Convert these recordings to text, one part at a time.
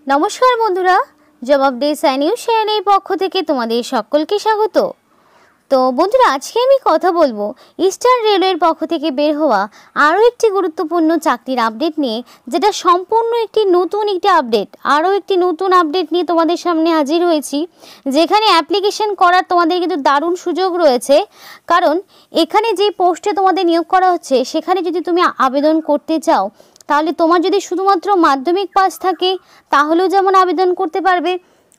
नमस्कार बंधुरा जब अपडेट्स एंड न्यूज चैनल पक्ष থেকে তোমাদের সকলকে স্বাগত। তো বন্ধুরা আজকে আমি কথা বলবো ইস্টার্ন রেলওয়ের পক্ষ থেকে বের হওয়া আরও একটি গুরুত্বপূর্ণ চাকরির আপডেট নিয়ে, যেটা সম্পূর্ণ একটি নতুন আপডেট। আরও একটি নতুন আপডেট নিয়ে তোমাদের সামনে হাজির হয়েছি, যেখানে অ্যাপ্লিকেশন করার তোমাদের কিন্তু দারুণ সুযোগ রয়েছে। কারণ এখানে যে পোস্টে তোমাদের নিয়োগ করা হচ্ছে সেখানে যদি তুমি আবেদন করতে চাও, তাহলে তোমার যদি শুধুমাত্র মাধ্যমিক পাস থাকে তাহলেও যেমন আবেদন করতে পারবে,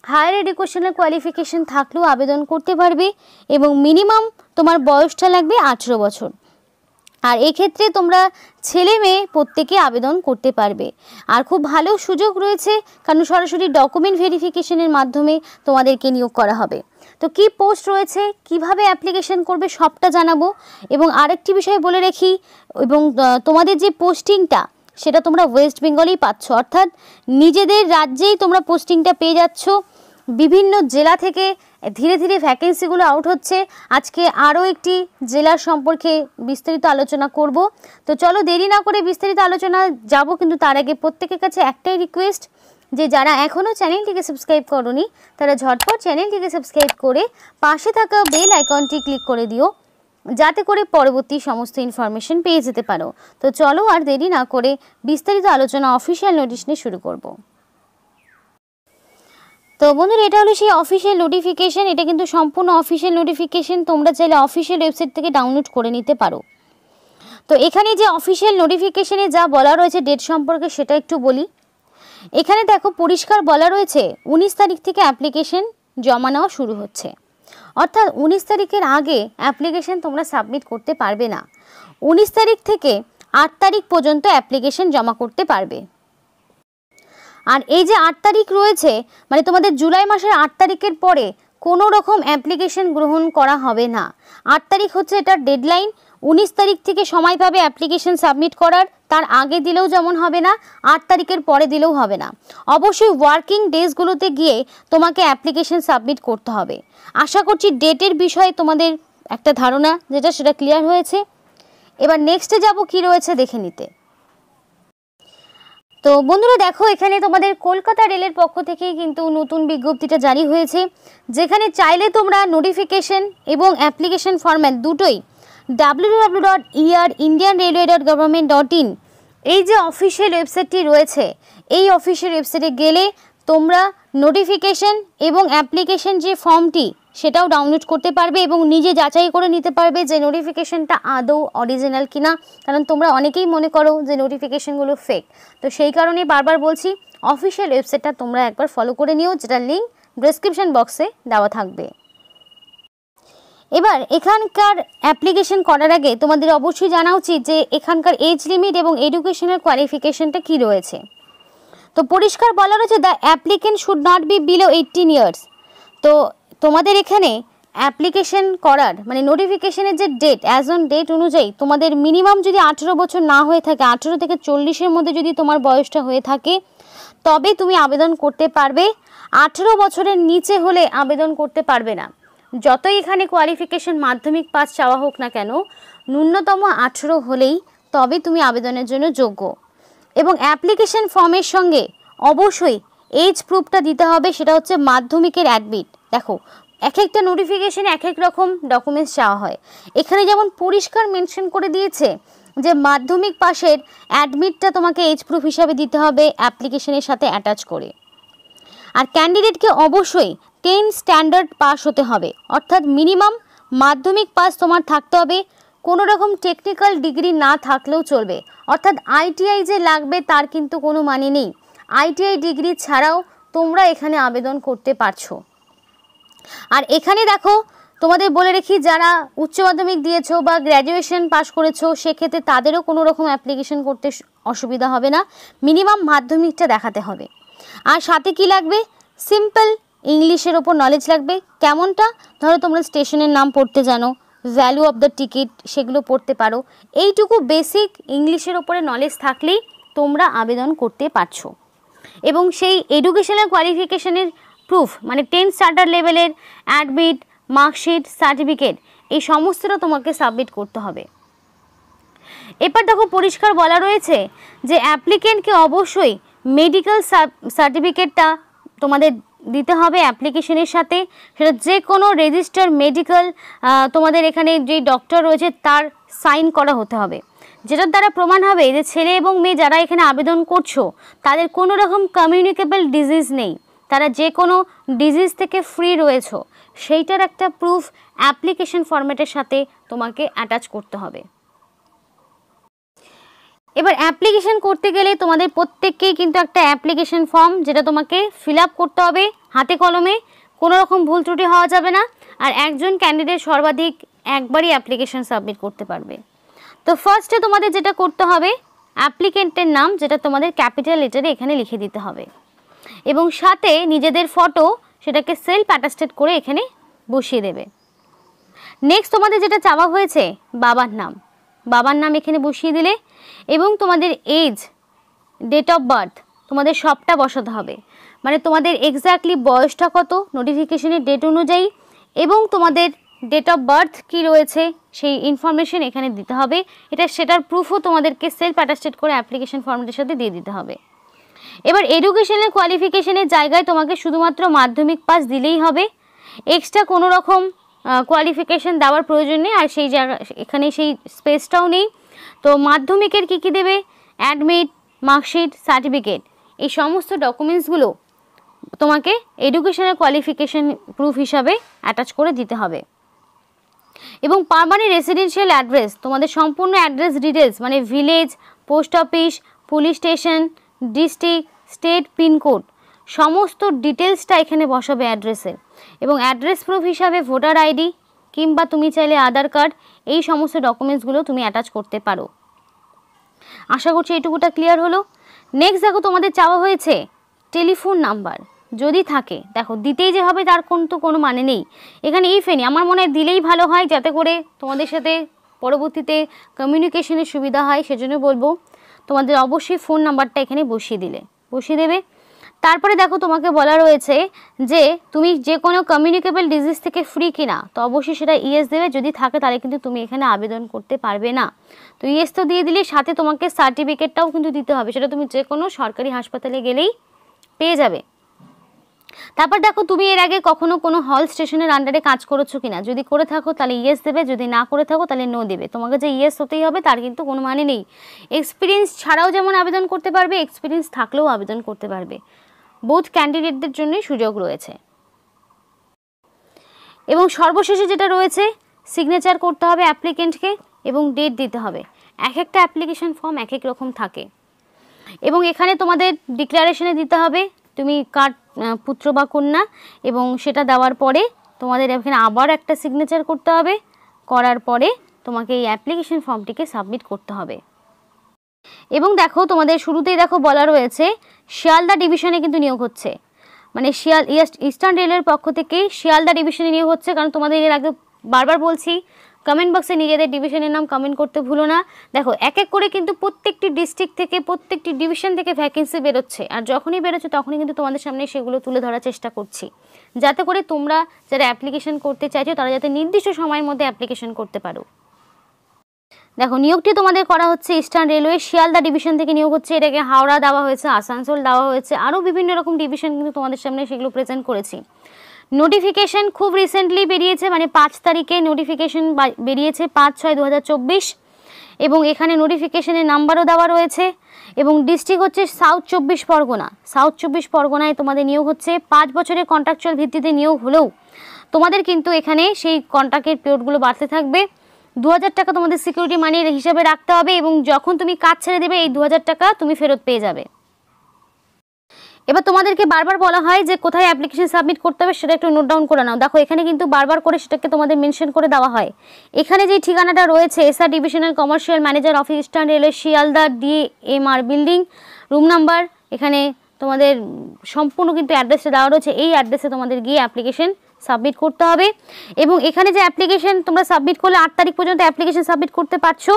হায়ার এডুকেশনাল কোয়ালিফিকেশন থাকলেও আবেদন করতে পারবে, এবং মিনিমাম তোমার বয়সটা লাগবে 18 বছর। আর এক্ষেত্রে তোমরা ছেলে মেয়ে প্রত্যেকে আবেদন করতে পারবে। আর খুব ভালো সুযোগ রয়েছে, কারণ সরাসরি ডকুমেন্ট ভেরিফিকেশনের মাধ্যমে তোমাদেরকে নিয়োগ করা হবে। তো কি পোস্ট রয়েছে, কিভাবে অ্যাপ্লিকেশন করবে সবটা জানাবো। এবং আরেকটি বিষয় বলে রাখি, এবং তোমাদের যে পোস্টিংটা সেটা তোমরা ওয়েস্ট বেঙ্গলেই পাচ্ছ, অর্থাৎ নিজেদের রাজ্যেই তোমরা পোস্টিংটা পেয়ে যাচ্ছ। বিভিন্ন জেলা থেকে ধীরে ধীরে ভ্যাকেন্সিগুলো আউট হচ্ছে। আজকে আরও একটি জেলার সম্পর্কে বিস্তারিত আলোচনা করব। তো চলো দেরি না করে বিস্তারিত আলোচনা যাব, কিন্তু তার আগে প্রত্যেকের কাছে একটাই রিকোয়েস্ট, যে যারা এখনও চ্যানেলটিকে সাবস্ক্রাইব করোনি তারা ঝটপট চ্যানেলটিকে সাবস্ক্রাইব করে পাশে থাকা বেল আইকনটি ক্লিক করে দিও, যাতে করে পরবর্তী সমস্ত ইনফরমেশন পেয়ে যেতে পারো। তো চলো আর দেরি না করে বিস্তারিত আলোচনা অফিসিয়াল নোটিশ নিয়ে শুরু করব। তো বন্ধুরা, এটা হলো সেই অফিসিয়াল নোটিফিকেশন। এটা কিন্তু সম্পূর্ণ অফিসিয়াল নোটিফিকেশন, তোমরা চাইলে অফিসিয়াল ওয়েবসাইট থেকে ডাউনলোড করে নিতে পারো। তো এখানে যে অফিসিয়াল নোটিফিকেশনে যা বলা রয়েছে ডেট সম্পর্কে সেটা একটু বলি। এখানে দেখো পরিষ্কার বলা রয়েছে 19 তারিখ থেকে অ্যাপ্লিকেশন জমা নেওয়া শুরু হচ্ছে। অর্থাৎ 19 তারিখের আগে অ্যাপ্লিকেশন তোমরা সাবমিট করতে পারবে না। 19 তারিখ থেকে 8 তারিখ পর্যন্ত অ্যাপ্লিকেশন জমা করতে পারবে। আর এই যে 8 তারিখ রয়েছে, মানে তোমাদের জুলাই মাসের 8 তারিখের পরে কোনো রকম অ্যাপ্লিকেশন গ্রহণ করা হবে না। 8 তারিখ হচ্ছে এটার ডেডলাইন। 19 তারিখ থেকে সময় পাবে অ্যাপ্লিকেশন সাবমিট করার, তার আগে দিলেও যেমন হবে না, 8 তারিখের পরে দিলেও হবে না। অবশ্যই ওয়ার্কিং ডেজগুলোতে গিয়ে তোমাকে অ্যাপ্লিকেশন সাবমিট করতে হবে। আশা করছি ডেটের বিষয়ে তোমাদের একটা ধারণা যেটা সেটা ক্লিয়ার হয়েছে। এবার নেক্সটে যাব কি রয়েছে দেখে নিতে। তো বন্ধুরা দেখো, এখানে তোমাদের কলকাতা রেলের পক্ষ থেকে কিন্তু নতুন বিজ্ঞপ্তিটা জারি হয়েছে, যেখানে চাইলে তোমরা নোটিফিকেশন এবং অ্যাপ্লিকেশন ফরম্যাট দুটোই www.indianrailway.government.in এই যে অফিসিয়াল ওয়েবসাইটটি রয়েছে, এই অফিসিয়াল ওয়েবসাইটে গেলে তোমরা নোটিফিকেশন এবং অ্যাপ্লিকেশন যে ফর্মটি সেটাও ডাউনলোড করতে পারবে, এবং নিজে যাচাই করে নিতে পারবে যে নোটিফিকেশনটা আদৌ অরিজিনাল কিনা। কারণ তোমরা অনেকেই মনে করো যে নোটিফিকেশনগুলো ফেক। তো সেই কারণে বারবার বলছি, অফিসিয়াল ওয়েবসাইটটা তোমরা একবার ফলো করে নিও, যেটা লিঙ্ক ডেসক্রিপশন বক্সে দেওয়া থাকবে। এবার এখানকার অ্যাপ্লিকেশন করার আগে তোমাদের অবশ্যই জানা উচিত যে এখানকার এজ লিমিট এবং এডুকেশনাল কোয়ালিফিকেশনটা কি রয়েছে। তো পরিষ্কার বলা রয়েছে, the applicant should not be below 18 years. তো তোমাদের এখানে অ্যাপ্লিকেশন করার মানে নোটিফিকেশনের যে ডেট, অ্যাজ অন ডেট অনুযায়ী তোমাদের মিনিমাম যদি 18 বছর না হয়ে থাকে, 18 থেকে 40-এর মধ্যে যদি তোমার বয়সটা হয়ে থাকে, তবে তুমি আবেদন করতে পারবে। 18 বছরের নিচে হলে আবেদন করতে পারবে না। যতই এখানে কোয়ালিফিকেশন মাধ্যমিক পাস চাওয়া হোক না কেন, ন্যূনতম 18 হলেই তবে তুমি আবেদনের জন্য যোগ্য। এবং অ্যাপ্লিকেশন ফর্মের সঙ্গে অবশ্যই এজ প্রুফটা দিতে হবে, সেটা হচ্ছে মাধ্যমিকের অ্যাডমিট। দেখো এক একটা নোটিফিকেশনে এক এক রকম ডকুমেন্টস চাওয়া হয়। এখানে যেমন পরিষ্কার মেনশন করে দিয়েছে যে মাধ্যমিক পাশের অ্যাডমিটটা তোমাকে এজ প্রুফ হিসাবে দিতে হবে অ্যাপ্লিকেশনের সাথে অ্যাটাচ করে। আর ক্যান্ডিডেটকে অবশ্যই 10 স্ট্যান্ডার্ড পাস হতে হবে, অর্থাৎ মিনিমাম মাধ্যমিক পাস তোমার থাকতে হবে। কোনো রকম টেকনিক্যাল ডিগ্রি না থাকলেও চলবে, অর্থাৎ আইটিআই যে লাগবে তার কিন্তু কোনো মানে নেই। আইটিআই ডিগ্রি ছাড়াও তোমরা এখানে আবেদন করতে পারছো। আর এখানে দেখো তোমাদের বলে রেখি, যারা উচ্চ মাধ্যমিক দিয়েছো বা গ্র্যাজুয়েশন পাস করেছো, সেক্ষেত্রে তাদেরও কোনো রকম অ্যাপ্লিকেশন করতে অসুবিধা হবে না। মিনিমাম মাধ্যমিকটা দেখাতে হবে। আর সাথে কি লাগবে, সিম্পল ইংলিশের ওপর নলেজ লাগবে। কেমনটা, ধরো তোমরা স্টেশনের নাম পড়তে জানো, ভ্যালু অফ দ্য টিকিট সেগুলো পড়তে পারো, এইটুকু বেসিক ইংলিশের ওপরে নলেজ থাকলেই তোমরা আবেদন করতে পারছো। এবং সেই এডুকেশনাল কোয়ালিফিকেশনের প্রুফ মানে 10 স্ট্যান্ডার্ড লেভেলের অ্যাডমিট, মার্কশিট, সার্টিফিকেট, এই সমস্তটা তোমাকে সাবমিট করতে হবে। এবার দেখো পরিষ্কার বলা রয়েছে যে অ্যাপ্লিকেন্টকে অবশ্যই মেডিকেল সার্টিফিকেটটা তোমাদের দিতে হবে অ্যাপ্লিকেশনের সাথে। সেটা যে কোনো রেজিস্টার মেডিকেল তোমাদের এখানে যে ডক্টর রয়েছে তার সাইন করা হতে হবে, যেটার দ্বারা প্রমাণ হবে যে ছেলে এবং মেয়ে যারা এখানে আবেদন করছো তাদের কোনো রকম কমিউনিকেবল ডিজিজ নেই, তারা যে কোনো ডিজিজ থেকে ফ্রি রয়েছো, সেইটার একটা প্রুফ অ্যাপ্লিকেশন ফরম্যাটের সাথে তোমাকে অ্যাটাচ করতে হবে। এবার অ্যাপ্লিকেশন করতে গেলে তোমাদের প্রত্যেককেই কিন্তু একটা অ্যাপ্লিকেশন ফর্ম যেটা তোমাকে ফিল আপ করতে হবে হাতে কলমে, কোনো রকম ভুল ত্রুটি হওয়া যাবে না। আর একজন ক্যান্ডিডেট সর্বাধিক একবারই অ্যাপ্লিকেশন সাবমিট করতে পারবে। তো ফার্স্টে তোমাদের যেটা করতে হবে, অ্যাপ্লিকেন্টের নাম যেটা তোমাদের ক্যাপিটাল লেটারে এখানে লিখে দিতে হবে এবং সাথে নিজেদের ফটো সেটাকে সেলফ অ্যাটাস্টেড করে এখানে বসিয়ে দেবে। নেক্সট তোমাদের যেটা চাওয়া হয়েছে বাবার নাম এখানে বসিয়ে দিলে এবং তোমাদের এজ, ডেট অফ বার্থ তোমাদের সবটা বসাতে হবে, মানে তোমাদের এক্স্যাক্টলি বয়সটা কত নোটিফিকেশনের ডেট অনুযায়ী এবং তোমাদের ডেট অফ বার্থ কী রয়েছে সেই ইনফরমেশন এখানে দিতে হবে। সেটার প্রুফও তোমাদেরকে সেলফ অ্যাটাস্টেড করে অ্যাপ্লিকেশন ফর্মের সাথে দিয়ে দিতে হবে। এবার এডুকেশনাল কোয়ালিফিকেশনের জায়গায় তোমাকে শুধুমাত্র মাধ্যমিক পাস দিলেই হবে, এক্সট্রা কোনো রকম কোয়ালিফিকেশন দেওয়ার প্রয়োজন নেই, আর সেই জায়গা এখানে সেই স্পেসটাও নেই। তো মাধ্যমিকের কী দেবে, অ্যাডমিট, মার্কশিট, সার্টিফিকেট, এই সমস্ত ডকুমেন্টসগুলো তোমাকে এডুকেশনাল কোয়ালিফিকেশন প্রুফ হিসাবে অ্যাটাচ করে দিতে হবে। এবং পার্মানেন্ট রেসিডেন্সিয়াল অ্যাড্রেস, তোমাদের সম্পূর্ণ অ্যাড্রেস ডিটেলস মানে village, post office, police station, district, state, pin code সমস্ত ডিটেলসটা এখানে বসাবে অ্যাড্রেসের। এবং অ্যাড্রেস প্রুফ হিসাবে ভোটার আইডি কিংবা তুমি চাইলে আধার কার্ড, এই সমস্ত ডকুমেন্টসগুলো তুমি অ্যাটাচ করতে পারো। আশা করছি এইটুকুটা ক্লিয়ার হলো। নেক্সট দেখো তোমাদের চাওয়া হয়েছে টেলিফোন নাম্বার, যদি থাকে দেখো দিতেই যে হবে তার কোনো মানে নেই, এখানে ইফ এনি আমার মনে হয় দিলেই ভালো হয়, যাতে করে তোমাদের সাথে পরবর্তীতে কমিউনিকেশনের সুবিধা হয়। সেজন্য বলবো তোমাদের অবশ্যই ফোন নাম্বারটা এখানে বসিয়ে দেবে। তারপরে দেখো তোমাকে বলা রয়েছে যে তুমি যে কোনো কমিউনিকেবল ডিজিজ থেকে ফ্রি কিনা, তো অবশ্যই সেটা ইয়েস দেবে, যদি থাকে তাহলে কিন্তু তুমি এখানে আবেদন করতে পারবে না। তো ইয়েস তো দিয়ে দিলে সাথে তোমাকে সার্টিফিকেটটাও কিন্তু দিতে হবে, সেটা তুমি যে কোনো সরকারি হাসপাতালে গেলেই পেয়ে যাবে। তারপর দেখো তুমি এর আগে কখনো কোনো হল স্টেশনের আন্ডারে কাজ করেছো কিনা, যদি করে থাকো তাহলে ইয়েস দেবে, যদি না করে থাকো তাহলে নো দেবে। তোমাকে যে ইয়েস হতেই হবে তার কিন্তু কোনো মানে নেই। এক্সপিরিয়েন্স ছাড়াও যেমন আবেদন করতে পারবে, এক্সপিরিয়েন্স থাকলেও আবেদন করতে পারবে, বোথ ক্যান্ডিডেটদের জন্যই সুযোগ রয়েছে। এবং সর্বশেষে যেটা রয়েছে, সিগনেচার করতে হবে অ্যাপ্লিকেন্টকে এবং ডেট দিতে হবে। এক একটা অ্যাপ্লিকেশন ফর্ম এক এক রকম থাকে এবং এখানে তোমাদের ডিক্লারেশনে দিতে হবে তুমি কার পুত্র বা কন্যা, এবং সেটা দেওয়ার পরে তোমাদের এখানে আবার একটা সিগনেচার করতে হবে, করার পরে তোমাকে এই অ্যাপ্লিকেশন ফর্মটিকে সাবমিট করতে হবে। এবং দেখো তোমাদের শুরুতেই দেখো বলা রয়েছে শিয়ালদা ডিভিশনে কিন্তু নিয়োগ হচ্ছে, মানে ইস্টার্ন রেলের পক্ষ থেকে শিয়ালদা ডিভিশনে নিয়োগ হচ্ছে। কারণ তোমাদের এর আগে বারবার বলছি কমেন্ট বক্সে নিজেদের ডিভিশনের নাম কমেন্ট করতে ভুলো না। দেখো এক এক করে কিন্তু প্রত্যেকটি ডিস্ট্রিক্ট থেকে প্রত্যেকটি ডিভিশন থেকে ভ্যাকেন্সি বেরোচ্ছে, আর যখনই বেরোচ্ছে তখনই কিন্তু তোমাদের সামনে সেগুলো তুলে ধরার চেষ্টা করছি, যাতে করে তোমরা যারা অ্যাপ্লিকেশন করতে চাইছো তারা যাতে নির্দিষ্ট সময়ের মধ্যে অ্যাপ্লিকেশন করতে পারো। দেখো নিয়োগটি তোমাদের করা হচ্ছে ইস্টার্ন রেলওয়ে শিয়ালদা ডিভিশন থেকে নিয়োগ হচ্ছে। এটাকে হাওড়া দেওয়া হয়েছে, আসানসোল দেওয়া হয়েছে, আরও বিভিন্ন রকম ডিভিশন কিন্তু তোমাদের সামনে সেগুলো প্রেজেন্ট করেছি। নোটিফিকেশন খুব রিসেন্টলি বেরিয়েছে, মানে 5 তারিখে নোটিফিকেশন বেরিয়েছে, 5/6/2024, এবং এখানে নোটিফিকেশনের নাম্বারও দেওয়া রয়েছে। এবং ডিস্ট্রিক্ট হচ্ছে সাউথ 24 পরগনা। সাউথ 24 পরগনায় তোমাদের নিয়োগ হচ্ছে। 5 বছরের কন্ট্রাকচুয়াল ভিত্তিতে নিয়োগ হলেও তোমাদের কিন্তু এখানে সেই কন্ট্রাক্টের পিরিয়ডগুলো বাড়তে থাকবে। 2000 টাকা তোমাদের সিকিউরিটি মানি হিসাবে রাখতে হবে এবং যখন তুমি কাজ ছেড়ে দেবে এই 2000 টাকা তুমি ফেরত পেয়ে যাবে। এবার তোমাদেরকে বারবার বলা হয় যে কোথায় অ্যাপ্লিকেশন সাবমিট করতে হবে সেটা একটু নোট ডাউন করে নাও। দেখো এখানে কিন্তু বারবার করে সেটাকে তোমাদের মেনশন করে দেওয়া হয়। এখানে যে ঠিকানাটা রয়েছে SR divisional commercial manager office eastern railway Sealdah DMR building room number, এখানে তোমাদের সম্পূর্ণ কিন্তু অ্যাড্রেসটা দেওয়া রয়েছে। এই অ্যাড্রেসে তোমাদের গিয়ে অ্যাপ্লিকেশন সাবমিট করতে হবে। এবং এখানে যে অ্যাপ্লিকেশন তোমরা সাবমিট করলে 8 তারিখ পর্যন্ত অ্যাপ্লিকেশন সাবমিট করতে পারছো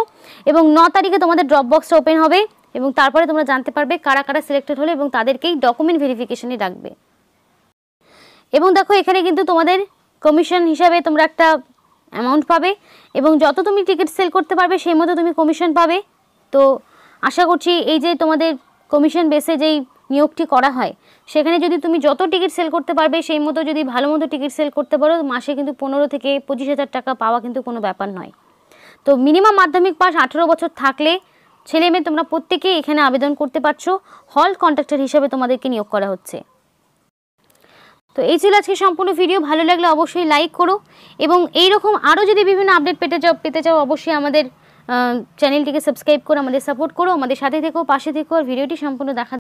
এবং 9 তারিখে তোমাদের ড্রপ বক্সটা ওপেন হবে এবং তারপরে তোমরা জানতে পারবে কারা কারা সিলেক্টেড হলো এবং তাদেরকেই ডকুমেন্ট ভেরিফিকেশনে ডাকবে। এবং দেখো এখানে কিন্তু তোমাদের কমিশন হিসাবে তোমরা একটা অ্যামাউন্ট পাবে এবং যত তুমি টিকিট সেল করতে পারবে সেই মতো তুমি কমিশন পাবে। তো আশা করছি এই যে তোমাদের কমিশন বেসে যেই নিয়োগটি করা হয়, সেখানে যদি তুমি যত টিকিট সেল করতে পারবে সেই মতো যদি ভালো মতো টিকিট সেল করতে পারো, মাসে কিন্তু 15 থেকে 25,000 টাকা পাওয়া কিন্তু কোনো ব্যাপার নয়। তো মিনিমাম মাধ্যমিক পাস 18 বছর থাকলে ছেলে মেয়ে তোমরা প্রত্যেকেই এখানে আবেদন করতে পারছো। হল কন্ট্রাক্টর হিসেবে তোমাদেরকে নিয়োগ করা হচ্ছে। তো এই ছিল আজকে সম্পূর্ণ ভিডিও। ভালো লাগলে অবশ্যই লাইক করো এবং এইরকম আরও যদি বিভিন্ন আপডেট পেতে চাও অবশ্যই আমাদের চ্যানেলটিকে সাবস্ক্রাইব করো, আমাদের সাপোর্ট করো, আমাদের সাথে থেকো, পাশে থেকো আর ভিডিওটি সম্পূর্ণ দেখা